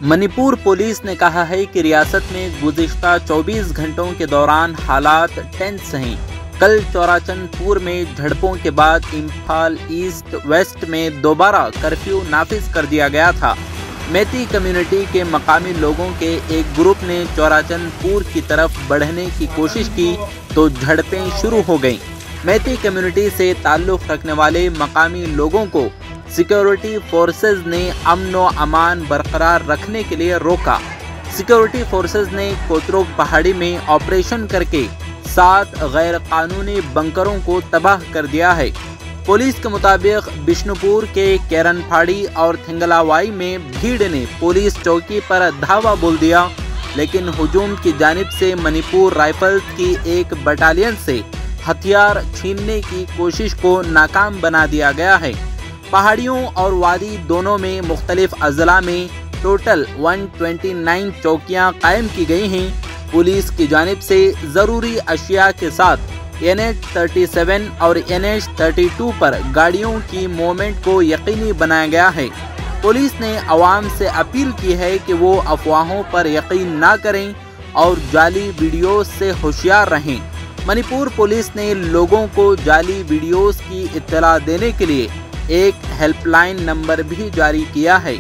Manipur police ने कहा है कि रियासत में गुज़िश्ता 24 घंटों के दौरान हालात टेंस हैं। कल चौराचंदपुर में झड़पों के बाद इम्फाल ईस्ट वेस्ट में दोबारा कर्फ्यू नाफिज कर दिया गया था। मैती कम्युनिटी के मकामी लोगों के एक ग्रुप ने चौराचंदपुर की तरफ बढ़ने की कोशिश की तो झड़पें शुरू हो गईं। मैती कम्युनिटी से ताल्लुक़ रखने वाले मकामी लोगों को सिक्योरिटी फोर्सेज ने अमन व अमान बरकरार रखने के लिए रोका। सिक्योरिटी फोर्सेज ने कोतरोक पहाड़ी में ऑपरेशन करके 7 गैर कानूनी बंकरों को तबाह कर दिया है। पुलिस के मुताबिक बिष्णुपुर के केरनफाड़ी और थिंगलावाई में भीड़ ने पुलिस चौकी पर धावा बोल दिया, लेकिन हुजूम की जानिब से मणिपुर राइफल्स की एक बटालियन से हथियार छीनने की कोशिश को नाकाम बना दिया गया है। पहाड़ियों और वादी दोनों में मुख्तलिफ अजला में टोटल 129 चौकियां कायम की गई हैं। पुलिस की जानिब से ज़रूरी अशिया के साथ NH 37 और NH 32 पर गाड़ियों की मूवमेंट को यकीनी बनाया गया है। पुलिस ने आवाम से अपील की है कि वो अफवाहों पर यकीन ना करें और जाली वीडियोस से होशियार रहें। मणिपुर पुलिस ने लोगों को जाली वीडियोस की इत्तला देने के लिए एक हेल्पलाइन नंबर भी जारी किया है।